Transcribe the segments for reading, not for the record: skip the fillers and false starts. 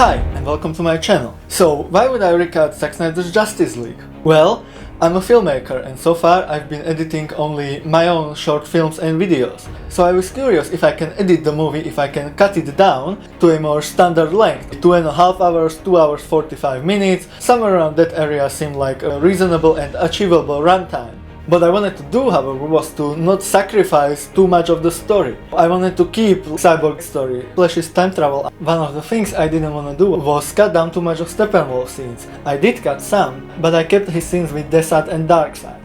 Hi, and welcome to my channel. So, why would I recut Zack Snyder's Justice League? Well, I'm a filmmaker and so far I've been editing only my own short films and videos. So I was curious if I can edit the movie, if I can cut it down to a more standard length. 2.5 hours, 2 hours 45 minutes, somewhere around that area seemed like a reasonable and achievable runtime. What I wanted to do, however, was to not sacrifice too much of the story. I wanted to keep Cyborg's story, Flash's time travel. One of the things I didn't want to do was cut down too much of Steppenwolf's scenes. I did cut some, but I kept his scenes with Desat and Darkseid.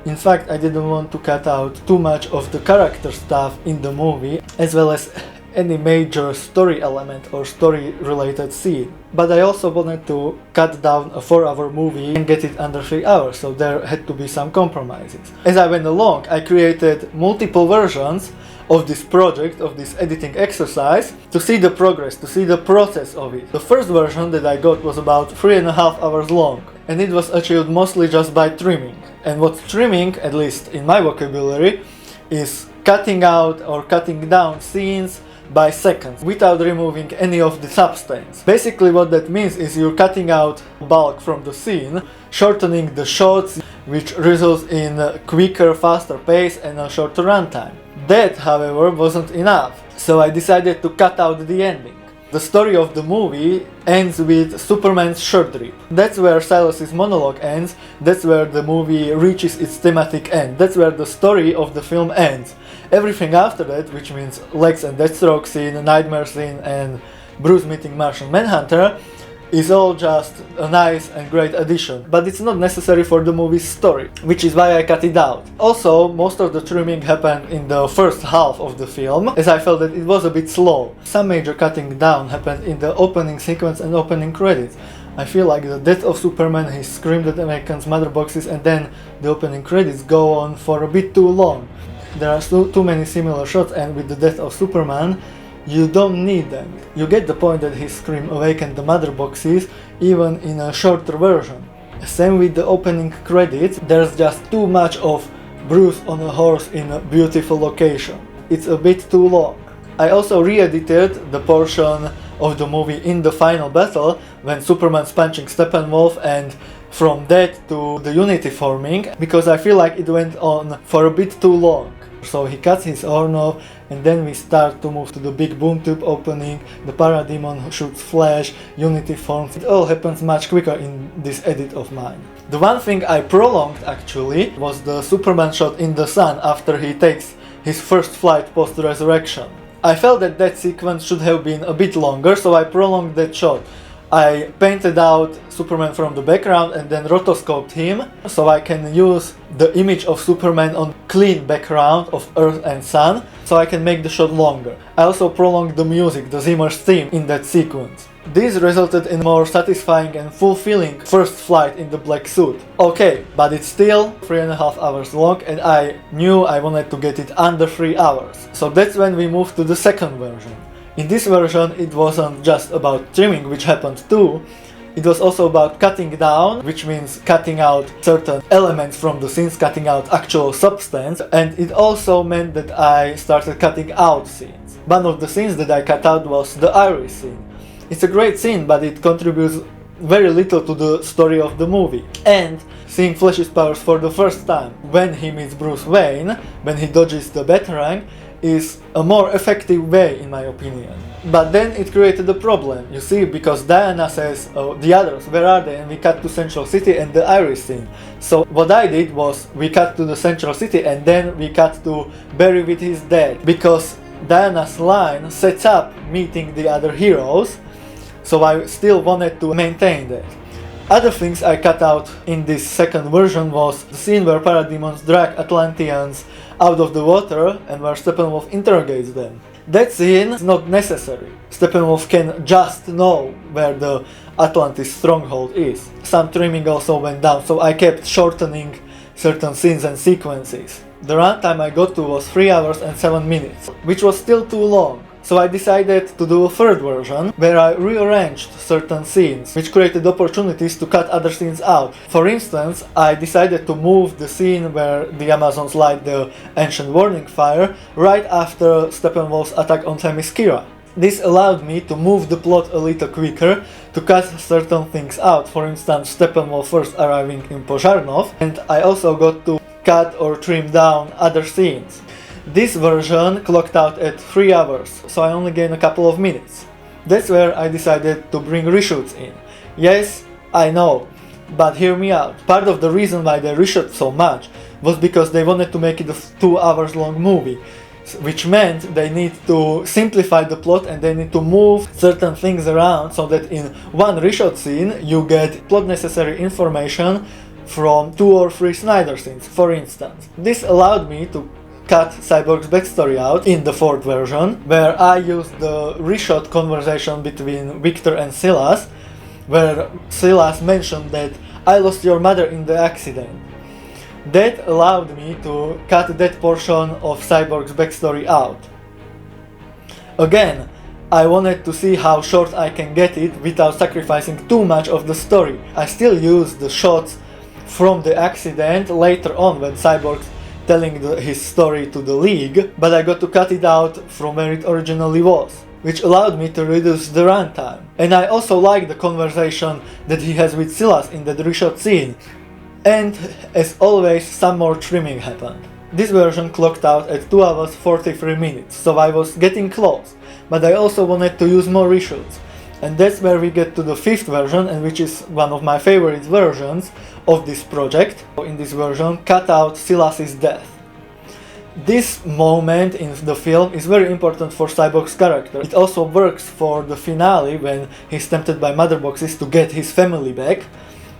In fact, I didn't want to cut out too much of the character stuff in the movie, as well as any major story element or story-related scene. But I also wanted to cut down a 4-hour movie and get it under 3 hours, so there had to be some compromises. As I went along, I created multiple versions of this project, of this editing exercise, to see the progress, to see the process of it. The first version that I got was about 3.5 hours long, and it was achieved mostly just by trimming. And what's trimming, at least in my vocabulary, is cutting out or cutting down scenes by seconds without removing any of the substance. Basically what that means is you're cutting out bulk from the scene, shortening the shots, which results in a quicker, faster pace and a shorter runtime. That, however, wasn't enough, so I decided to cut out the ending. The story of the movie ends with Superman's shirt rip. That's where Silas's monologue ends, that's where the movie reaches its thematic end, that's where the story of the film ends. Everything after that, which means Lex and Deathstroke scene, Nightmare scene and Bruce meeting Martian Manhunter, is all just a nice and great addition, but it's not necessary for the movie's story, which is why I cut it out. Also, most of the trimming happened in the first half of the film, as I felt that it was a bit slow. Some major cutting down happened in the opening sequence and opening credits. I feel like the death of Superman, he screamed at Americans' mother boxes, and then the opening credits go on for a bit too long. There are too many similar shots, and with the death of Superman, you don't need them. You get the point that his scream awakened the mother boxes, even in a shorter version. Same with the opening credits, there's just too much of Bruce on a horse in a beautiful location. It's a bit too long. I also re-edited the portion of the movie in the final battle, when Superman's punching Steppenwolf, and from that to the Unity forming, because I feel like it went on for a bit too long. So he cuts his horn off, and then we start to move to the big boom tube opening, the Parademon shoots Flash, Unity forms. It all happens much quicker in this edit of mine. The one thing I prolonged actually was the Superman shot in the sun after he takes his first flight post-resurrection. I felt that that sequence should have been a bit longer, so I prolonged that shot. I painted out Superman from the background and then rotoscoped him, so I can use the image of Superman on clean background of Earth and Sun, so I can make the shot longer. I also prolonged the music, the Zimmer's theme, in that sequence. This resulted in a more satisfying and fulfilling first flight in the black suit. Okay, but it's still 3.5 hours long, and I knew I wanted to get it under 3 hours. So that's when we moved to the second version. In this version, it wasn't just about trimming, which happened too. It was also about cutting down, which means cutting out certain elements from the scenes, cutting out actual substance, and it also meant that I started cutting out scenes. One of the scenes that I cut out was the Iris scene. It's a great scene, but it contributes very little to the story of the movie. And seeing Flash's powers for the first time, when he meets Bruce Wayne, when he dodges the Batarang, is a more effective way, in my opinion. But then it created a problem, you see, because Diana says, oh, the others, where are they? And we cut to Central City and the Iris scene. So what I did was, we cut to the Central City and then we cut to Barry with his dad, because Diana's line sets up meeting the other heroes, so I still wanted to maintain that. Other things I cut out in this second version was the scene where Parademons drag Atlanteans out of the water and where Steppenwolf interrogates them. That scene is not necessary. Steppenwolf can just know where the Atlantis stronghold is. Some trimming also went down, so I kept shortening certain scenes and sequences. The runtime I got to was 3 hours and 7 minutes, which was still too long. So I decided to do a third version, where I rearranged certain scenes, which created opportunities to cut other scenes out. For instance, I decided to move the scene where the Amazons light the ancient warning fire right after Steppenwolf's attack on Themyscira. This allowed me to move the plot a little quicker, to cut certain things out, for instance Steppenwolf first arriving in Požárnov, and I also got to cut or trim down other scenes. This version clocked out at 3 hours, so I only gained a couple of minutes. That's where I decided to bring reshoots in. Yes, I know, but hear me out. Part of the reason why they reshot so much was because they wanted to make it a 2 hours long movie, which meant they need to simplify the plot and they need to move certain things around so that in one reshot scene you get plot necessary information from 2 or 3 Snyder scenes, for instance. This allowed me to cut Cyborg's backstory out in the 4th version, where I used the reshot conversation between Victor and Silas, where Silas mentioned that I lost your mother in the accident. That allowed me to cut that portion of Cyborg's backstory out. Again, I wanted to see how short I can get it without sacrificing too much of the story. I still used the shots from the accident later on when Cyborg's telling his story to the League, but I got to cut it out from where it originally was, which allowed me to reduce the runtime. And I also like the conversation that he has with Silas in that reshot scene. And as always, some more trimming happened. This version clocked out at 2 hours 43 minutes, so I was getting close, but I also wanted to use more reshoots. And that's where we get to the 5th version, and which is one of my favorite versions of this project. In this version, cut out Silas's death. This moment in the film is very important for Cyborg's character. It also works for the finale when he's tempted by mother boxes to get his family back,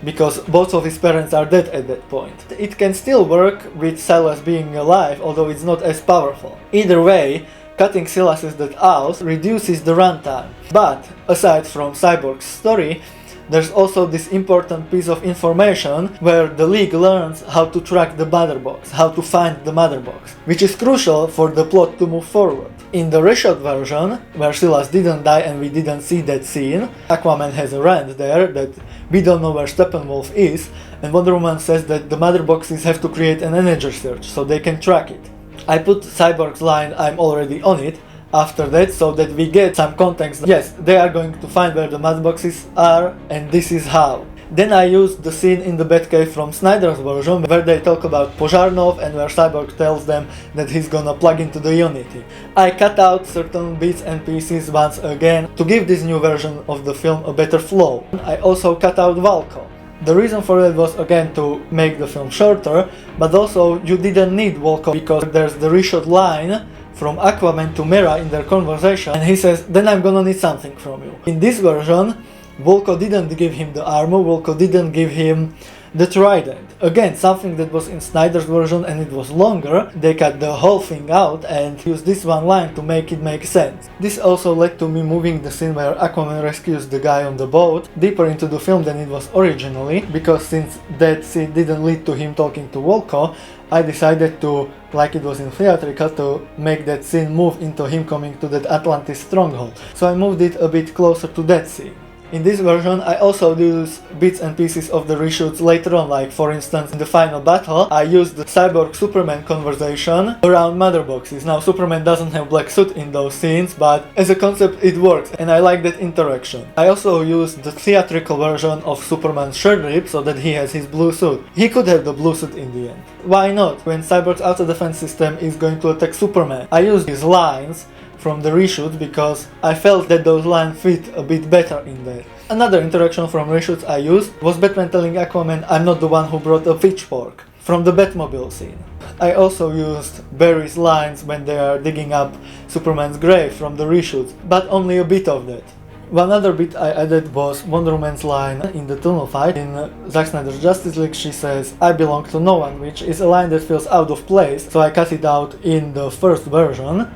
because both of his parents are dead at that point. It can still work with Silas being alive, although it's not as powerful. Either way, cutting Silas's death out reduces the runtime. But aside from Cyborg's story, there's also this important piece of information where the League learns how to track the mother box, how to find the mother box, which is crucial for the plot to move forward. In the reshot version, where Silas didn't die and we didn't see that scene, Aquaman has a rant there that we don't know where Steppenwolf is, and Wonder Woman says that the mother boxes have to create an energy search so they can track it. I put Cyborg's line "I'm already on it" after that so that we get some context. Yes, they are going to find where the mother boxes are, and this is how. Then I used the scene in the Batcave from Snyder's version where they talk about Požárnov and where Cyborg tells them that he's gonna plug into the Unity. I cut out certain bits and pieces once again to give this new version of the film a better flow. I also cut out Valko. The reason for that was again to make the film shorter, but also you didn't need Volko because there's the reshot line from Aquaman to Mera in their conversation, and he says, "Then I'm gonna need something from you." In this version, Volko didn't give him the armor, Volko didn't give him the trident. Again, something that was in Snyder's version and it was longer, they cut the whole thing out and used this one line to make it make sense. This also led to me moving the scene where Aquaman rescues the guy on the boat deeper into the film than it was originally, because since that scene didn't lead to him talking to Volko, I decided to, like it was in theatrical, to make that scene move into him coming to that Atlantis stronghold. So I moved it a bit closer to that scene. In this version, I also use bits and pieces of the reshoots later on, like for instance in the final battle, I used the Cyborg-Superman conversation around mother boxes. Now Superman doesn't have black suit in those scenes, but as a concept it works and I like that interaction. I also used the theatrical version of Superman's shirt rip so that he has his blue suit. He could have the blue suit in the end. Why not? When Cyborg's auto-defense system is going to attack Superman. I used his lines from the reshoots because I felt that those lines fit a bit better in there. Another interaction from reshoots I used was Batman telling Aquaman, "I'm not the one who brought a pitchfork," from the Batmobile scene. I also used Barry's lines when they are digging up Superman's grave from the reshoots, but only a bit of that. One other bit I added was Wonder Woman's line in the tunnel fight. In Zack Snyder's Justice League she says, "I belong to no one," which is a line that feels out of place, so I cut it out in the first version.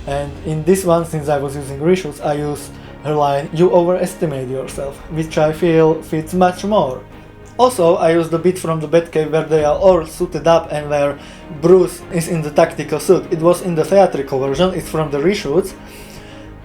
And in this one, since I was using reshoots, I used her line, "You overestimate yourself," which I feel fits much more. Also, I used a bit from the Batcave where they are all suited up and where Bruce is in the tactical suit. It was in the theatrical version, it's from the reshoots,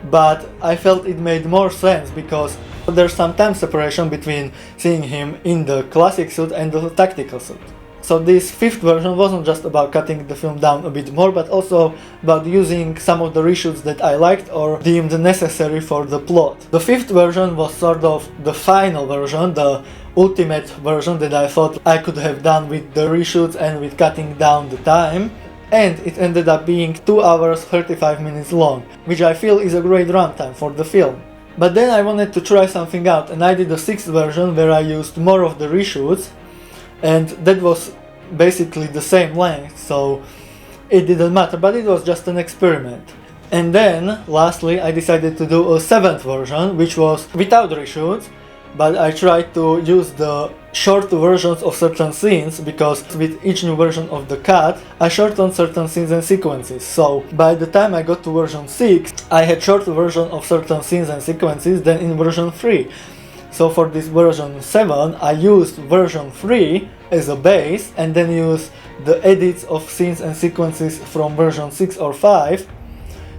but I felt it made more sense because there's some time separation between seeing him in the classic suit and the tactical suit. So this fifth version wasn't just about cutting the film down a bit more, but also about using some of the reshoots that I liked or deemed necessary for the plot. The fifth version was sort of the final version, the ultimate version that I thought I could have done with the reshoots and with cutting down the time. And it ended up being 2 hours 35 minutes long, which I feel is a great runtime for the film. But then I wanted to try something out, and I did a sixth version where I used more of the reshoots, and that was basically the same length, so it didn't matter, but it was just an experiment. And then, lastly, I decided to do a seventh version, which was without reshoots, but I tried to use the short versions of certain scenes, because with each new version of the cut, I shortened certain scenes and sequences. So by the time I got to version 6, I had short version of certain scenes and sequences than in version 3. So for this version 7, I used version 3 as a base and then used the edits of scenes and sequences from version 6 or 5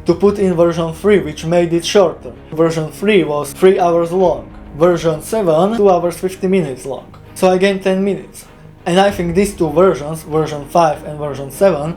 to put in version 3, which made it shorter. Version 3 was 3 hours long. Version 7, 2 hours 50 minutes long. So I gained 10 minutes. And I think these two versions, version 5 and version 7,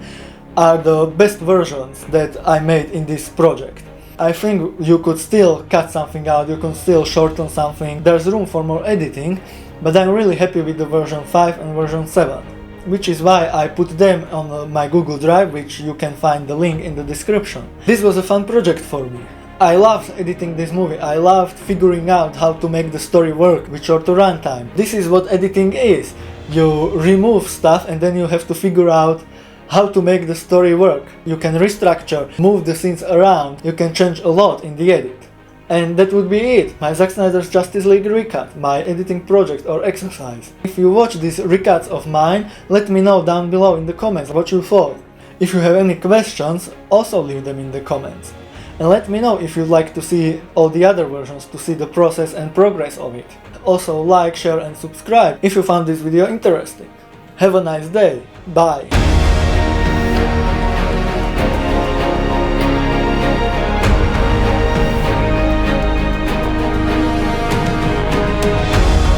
are the best versions that I made in this project. I think you could still cut something out, you can still shorten something, there's room for more editing, but I'm really happy with the version 5 and version 7, which is why I put them on my Google Drive, which you can find the link in the description. This was a fun project for me. I loved editing this movie, I loved figuring out how to make the story work with shorter runtime. This is what editing is. You remove stuff and then you have to figure out how to make the story work. You can restructure, move the scenes around, you can change a lot in the edit. And that would be it, my Zack Snyder's Justice League recut, my editing project or exercise. If you watch these recuts of mine, let me know down below in the comments what you thought. If you have any questions, also leave them in the comments. And let me know if you'd like to see all the other versions, to see the process and progress of it. Also like, share and subscribe if you found this video interesting. Have a nice day, bye!